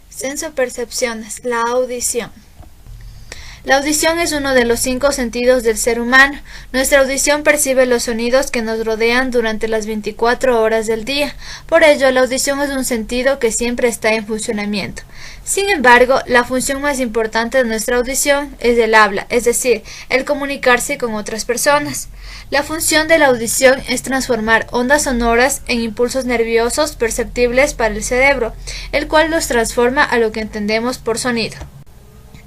Sensopercepciones, la audición. La audición es uno de los 5 sentidos del ser humano. Nuestra audición percibe los sonidos que nos rodean durante las 24 horas del día. Por ello, la audición es un sentido que siempre está en funcionamiento. Sin embargo, la función más importante de nuestra audición es el habla, es decir, el comunicarse con otras personas. La función de la audición es transformar ondas sonoras en impulsos nerviosos perceptibles para el cerebro, el cual los transforma a lo que entendemos por sonido.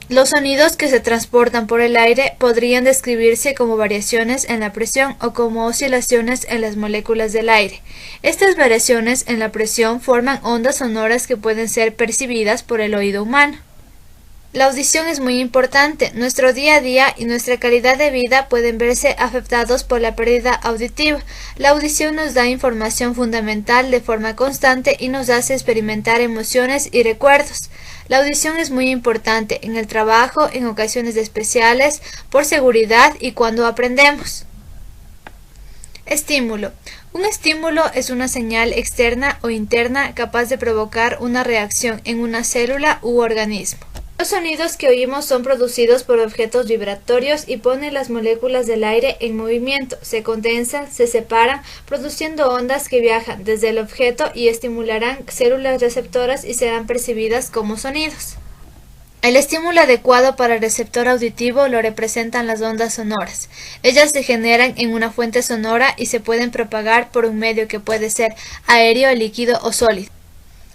Los sonidos que se transportan por el aire podrían describirse como variaciones en la presión o como oscilaciones en las moléculas del aire. Estas variaciones en la presión forman ondas sonoras que pueden ser percibidas por el oído humano. La audición es muy importante. Nuestro día a día y nuestra calidad de vida pueden verse afectados por la pérdida auditiva. La audición nos da información fundamental de forma constante y nos hace experimentar emociones y recuerdos. La audición es muy importante en el trabajo, en ocasiones especiales, por seguridad y cuando aprendemos. Estímulo. Un estímulo es una señal externa o interna capaz de provocar una reacción en una célula u organismo. Los sonidos que oímos son producidos por objetos vibratorios y ponen las moléculas del aire en movimiento, se condensan, se separan, produciendo ondas que viajan desde el objeto y estimularán células receptoras y serán percibidas como sonidos. El estímulo adecuado para el receptor auditivo lo representan las ondas sonoras. Ellas se generan en una fuente sonora y se pueden propagar por un medio que puede ser aéreo, líquido o sólido.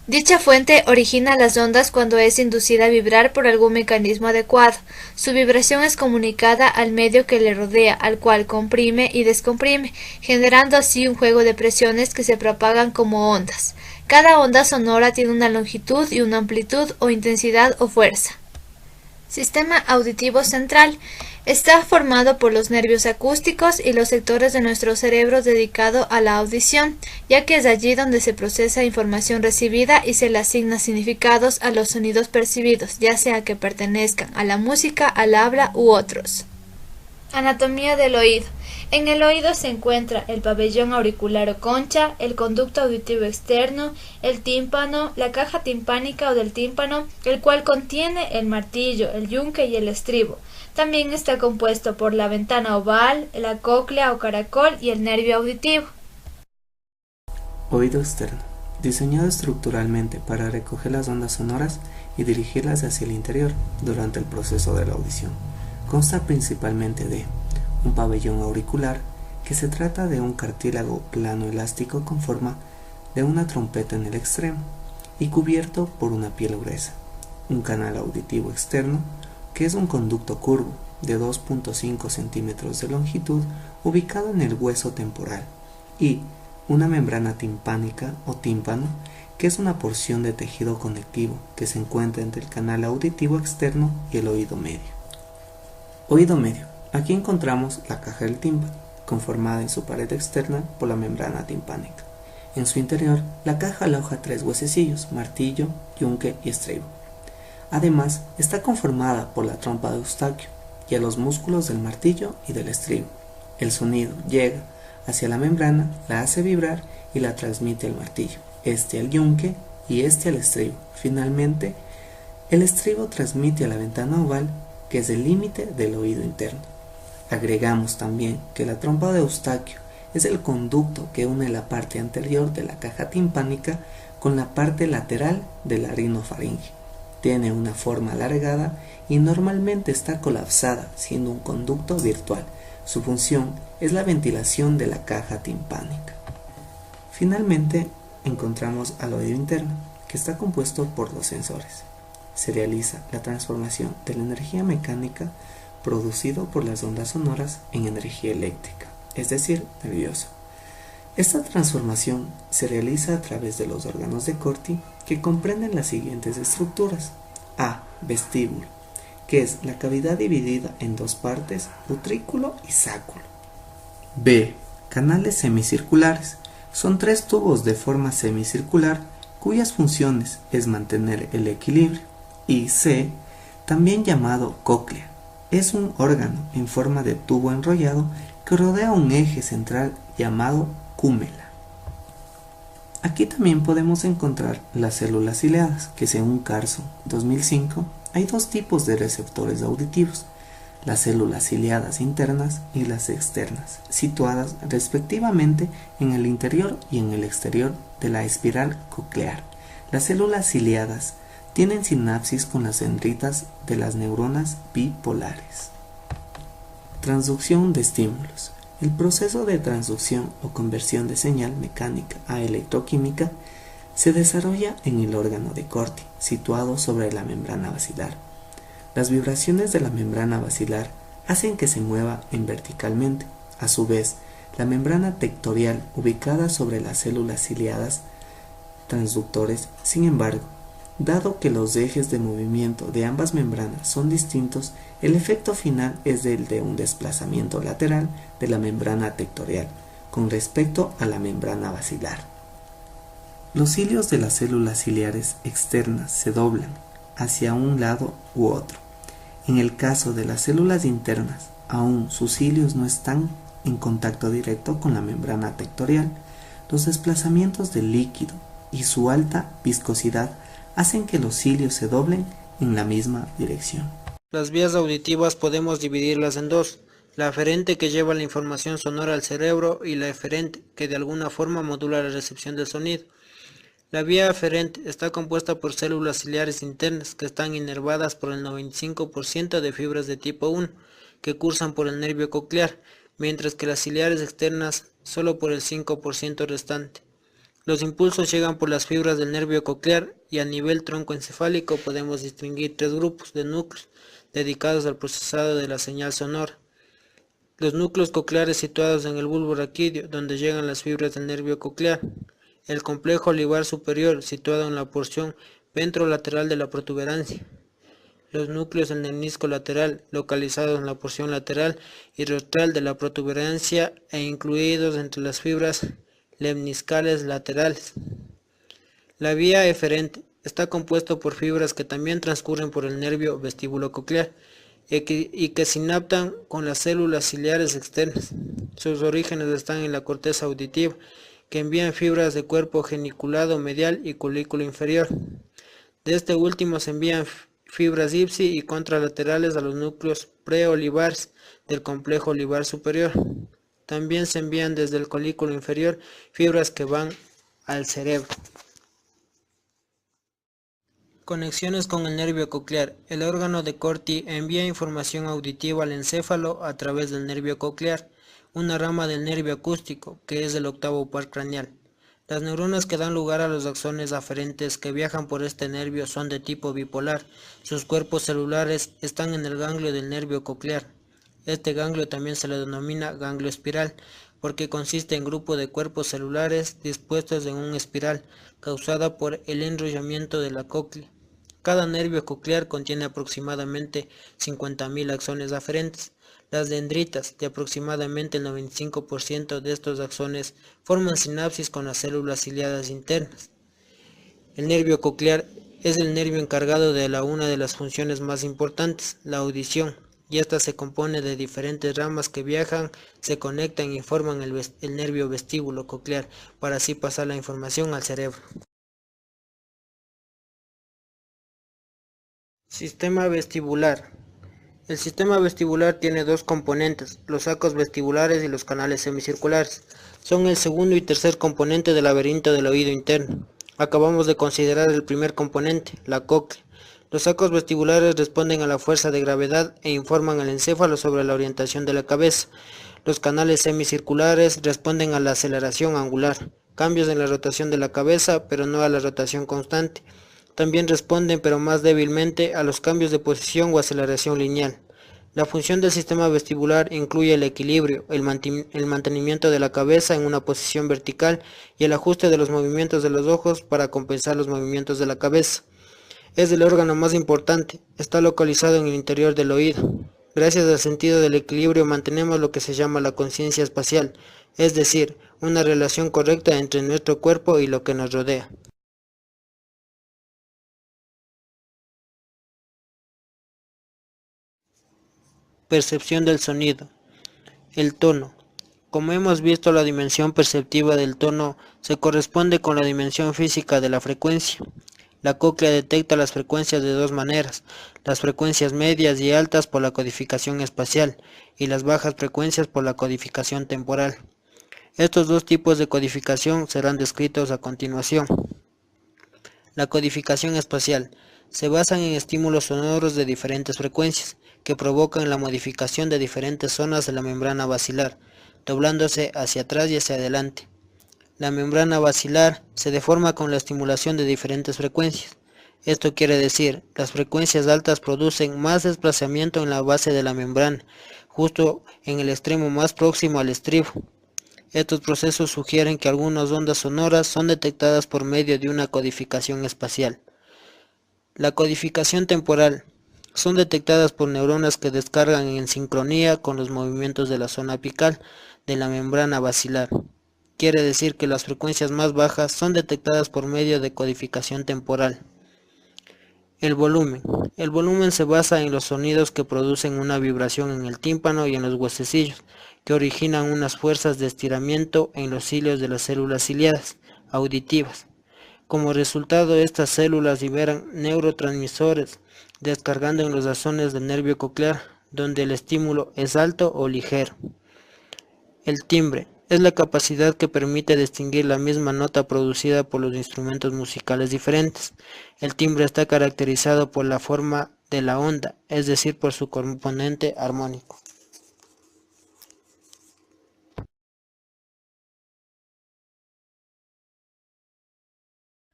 Dicha fuente origina las ondas cuando es inducida a vibrar por algún mecanismo adecuado. Su vibración es comunicada al medio que le rodea, al cual comprime y descomprime, generando así un juego de presiones que se propagan como ondas. Cada onda sonora tiene una longitud y una amplitud o intensidad o fuerza. Sistema auditivo central. Está formado por los nervios acústicos y los sectores de nuestro cerebro dedicado a la audición, ya que es allí donde se procesa información recibida y se le asigna significados a los sonidos percibidos, ya sea que pertenezcan a la música, al habla u otros. Anatomía del oído. En el oído se encuentra el pabellón auricular o concha, el conducto auditivo externo, el tímpano, la caja timpánica o del tímpano, el cual contiene el martillo, el yunque y el estribo. También está compuesto por la ventana oval, la cóclea o caracol y el nervio auditivo. Oído externo. Diseñado estructuralmente para recoger las ondas sonoras y dirigirlas hacia el interior durante el proceso de la audición. Consta principalmente de un pabellón auricular, que se trata de un cartílago plano elástico con forma de una trompeta en el extremo y cubierto por una piel gruesa. Un canal auditivo externo, que es un conducto curvo de 2.5 centímetros de longitud ubicado en el hueso temporal, y una membrana timpánica o tímpano, que es una porción de tejido conectivo que se encuentra entre el canal auditivo externo y el oído medio. Oído medio. Aquí encontramos la caja del tímpano, conformada en su pared externa por la membrana timpánica. En su interior, la caja aloja 3 huesecillos, martillo, yunque y estribo. Además, está conformada por la trompa de Eustaquio y a los músculos del martillo y del estribo. El sonido llega hacia la membrana, la hace vibrar y la transmite al martillo, este al yunque y este al estribo. Finalmente, el estribo transmite a la ventana oval, que es el límite del oído interno. Agregamos también que la trompa de Eustaquio es el conducto que une la parte anterior de la caja timpánica con la parte lateral de la rinofaringe. Tiene una forma alargada y normalmente está colapsada, siendo un conducto virtual. Su función es la ventilación de la caja timpánica. Finalmente, encontramos al oído interno, que está compuesto por 2 sensores. Se realiza la transformación de la energía mecánica producido por las ondas sonoras en energía eléctrica, es decir, nerviosa. Esta transformación se realiza a través de los órganos de Corti, que comprenden las siguientes estructuras. A. Vestíbulo, que es la cavidad dividida en 2 partes, utrículo y sáculo. B. Canales semicirculares. Son 3 tubos de forma semicircular cuyas funciones es mantener el equilibrio. Y C. También llamado cóclea. Es un órgano en forma de tubo enrollado que rodea un eje central llamado cúmela. Aquí también podemos encontrar las células ciliadas, que según Carson 2005, hay dos tipos de receptores auditivos, las células ciliadas internas y las externas, situadas respectivamente en el interior y en el exterior de la espiral coclear. Las células ciliadas tienen sinapsis con las dendritas de las neuronas bipolares. Transducción de estímulos. El proceso de transducción o conversión de señal mecánica a electroquímica se desarrolla en el órgano de Corti, situado sobre la membrana basilar. Las vibraciones de la membrana basilar hacen que se mueva verticalmente. A su vez, la membrana tectorial ubicada sobre las células ciliadas transductores, sin embargo, dado que los ejes de movimiento de ambas membranas son distintos, el efecto final es el de un desplazamiento lateral de la membrana tectorial con respecto a la membrana basilar. Los cilios de las células ciliares externas se doblan hacia un lado u otro. En el caso de las células internas, aún sus cilios no están en contacto directo con la membrana tectorial. Los desplazamientos del líquido y su alta viscosidad hacen que los cilios se doblen en la misma dirección. Las vías auditivas podemos dividirlas en dos: la aferente, que lleva la información sonora al cerebro, y la eferente, que de alguna forma modula la recepción del sonido. La vía aferente está compuesta por células ciliares internas que están inervadas por el 95% de fibras de tipo 1 que cursan por el nervio coclear, mientras que las ciliares externas solo por el 5% restante. Los impulsos llegan por las fibras del nervio coclear y a nivel troncoencefálico podemos distinguir tres grupos de núcleos dedicados al procesado de la señal sonora. Los núcleos cocleares situados en el bulbo raquídeo, donde llegan las fibras del nervio coclear. El complejo olivar superior, situado en la porción ventrolateral de la protuberancia. Los núcleos del menisco lateral, localizados en la porción lateral y rostral de la protuberancia e incluidos entre las fibras lemniscales laterales. La vía eferente está compuesta por fibras que también transcurren por el nervio vestíbulo-coclear y que sinaptan con las células ciliares externas. Sus orígenes están en la corteza auditiva, que envían fibras de cuerpo geniculado medial y colículo inferior. De este último se envían fibras ipsi y contralaterales a los núcleos preolivares del complejo olivar superior. También se envían desde el colículo inferior fibras que van al cerebro. Conexiones con el nervio coclear. El órgano de Corti envía información auditiva al encéfalo a través del nervio coclear, una rama del nervio acústico, que es el octavo par craneal. Las neuronas que dan lugar a los axones aferentes que viajan por este nervio son de tipo bipolar. Sus cuerpos celulares están en el ganglio del nervio coclear. Este ganglio también se le denomina ganglio espiral, porque consiste en grupo de cuerpos celulares dispuestos en una espiral, causada por el enrollamiento de la cóclea. Cada nervio coclear contiene aproximadamente 50.000 axones aferentes. Las dendritas, de aproximadamente el 95% de estos axones, forman sinapsis con las células ciliadas internas. El nervio coclear es el nervio encargado de una de las funciones más importantes, la audición, y esta se compone de diferentes ramas que viajan, se conectan y forman el nervio vestíbulo coclear, para así pasar la información al cerebro. Sistema vestibular. El sistema vestibular tiene dos componentes, los sacos vestibulares y los canales semicirculares. Son el segundo y tercer componente del laberinto del oído interno. Acabamos de considerar el primer componente, la cóclea. Los sacos vestibulares responden a la fuerza de gravedad e informan al encéfalo sobre la orientación de la cabeza. Los canales semicirculares responden a la aceleración angular, cambios en la rotación de la cabeza, pero no a la rotación constante. También responden, pero más débilmente, a los cambios de posición o aceleración lineal. La función del sistema vestibular incluye el equilibrio, el mantenimiento de la cabeza en una posición vertical y el ajuste de los movimientos de los ojos para compensar los movimientos de la cabeza. Es el órgano más importante, está localizado en el interior del oído. Gracias al sentido del equilibrio mantenemos lo que se llama la conciencia espacial, es decir, una relación correcta entre nuestro cuerpo y lo que nos rodea. Percepción del sonido. El tono. Como hemos visto, la dimensión perceptiva del tono se corresponde con la dimensión física de la frecuencia. La cóclea detecta las frecuencias de dos maneras: las frecuencias medias y altas por la codificación espacial y las bajas frecuencias por la codificación temporal. Estos dos tipos de codificación serán descritos a continuación. La codificación espacial se basa en estímulos sonoros de diferentes frecuencias que provocan la modificación de diferentes zonas de la membrana basilar, doblándose hacia atrás y hacia adelante. La membrana basilar se deforma con la estimulación de diferentes frecuencias. Esto quiere decir, las frecuencias altas producen más desplazamiento en la base de la membrana, justo en el extremo más próximo al estribo. Estos procesos sugieren que algunas ondas sonoras son detectadas por medio de una codificación espacial. La codificación temporal son detectadas por neuronas que descargan en sincronía con los movimientos de la zona apical de la membrana basilar. Quiere decir que las frecuencias más bajas son detectadas por medio de codificación temporal. El volumen. El volumen se basa en los sonidos que producen una vibración en el tímpano y en los huesecillos, que originan unas fuerzas de estiramiento en los cilios de las células ciliadas auditivas. Como resultado, estas células liberan neurotransmisores, descargando en los axones del nervio coclear, donde el estímulo es alto o ligero. El timbre es la capacidad que permite distinguir la misma nota producida por los instrumentos musicales diferentes. El timbre está caracterizado por la forma de la onda, es decir, por su componente armónico.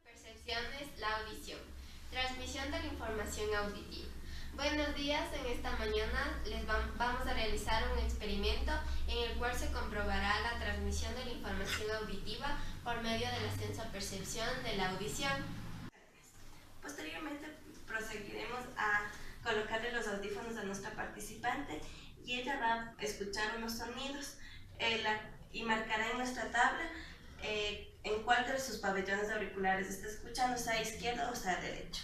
Percepciones, la audición. Transmisión de la información auditiva. Buenos días, en esta mañana vamos a realizar un experimento en el cual se comprobará la transmisión de la información auditiva por medio del ascenso a percepción de la audición. Posteriormente proseguiremos a colocarle los audífonos a nuestra participante y ella va a escuchar unos sonidos y marcará en nuestra tabla en cuál de sus pabellones auriculares está escuchando, sea izquierdo o sea derecho.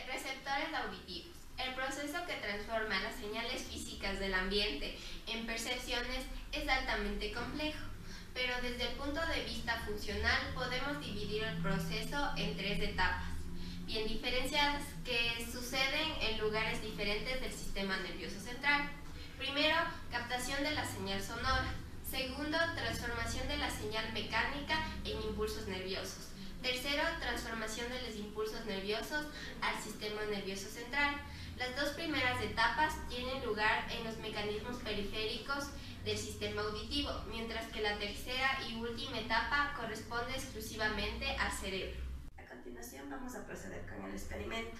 Receptores auditivos. El proceso que transforma las señales físicas del ambiente en percepciones es altamente complejo, pero desde el punto de vista funcional podemos dividir el proceso en tres etapas, bien diferenciadas, que suceden en lugares diferentes del sistema nervioso central. Primero, captación de la señal sonora. Segundo, transformación de la señal mecánica en impulsos nerviosos. Tercero, transformación de los impulsos nerviosos al sistema nervioso central. Las dos primeras etapas tienen lugar en los mecanismos periféricos del sistema auditivo, mientras que la tercera y última etapa corresponde exclusivamente al cerebro. A continuación vamos a proceder con el experimento.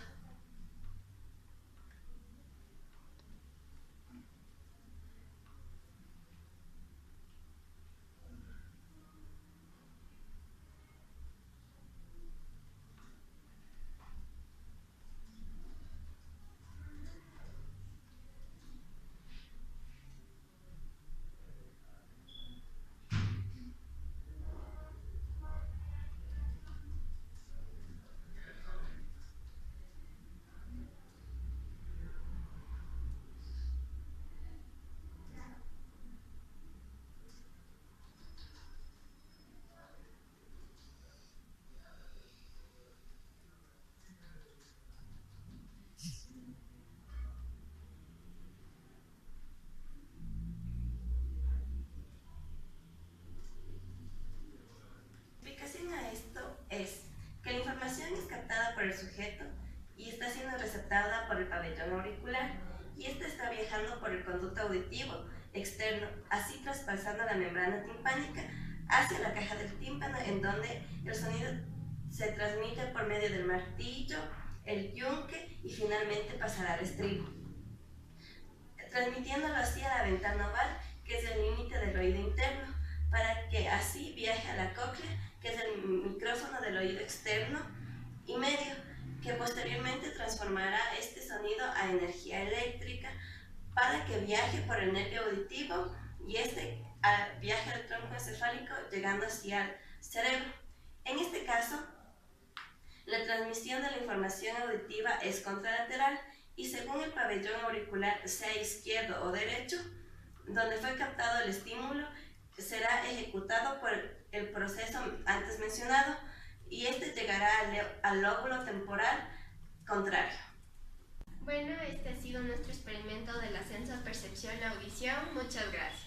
La explicación a esto es que la información es captada por el sujeto y está siendo receptada por el pabellón auricular, y esta está viajando por el conducto auditivo externo, así traspasando la membrana timpánica hacia la caja del tímpano, en donde el sonido se transmite por medio del martillo, el yunque y finalmente pasará al estribo, transmitiéndolo así a la ventana oval, que es el límite del oído interno, para que así viaje a la cóclea, que es el micrófono del oído externo y medio, que posteriormente transformará este sonido a energía eléctrica para que viaje por el nervio auditivo y este viaje al tronco encefálico, llegando hacia el cerebro. En este caso, la transmisión de la información auditiva es contralateral y según el pabellón auricular, sea izquierdo o derecho, donde fue captado el estímulo, será ejecutado por el proceso antes mencionado y este llegará al lóbulo temporal contrario. Bueno, este ha sido nuestro experimento del ascenso a percepción-audición. Muchas gracias.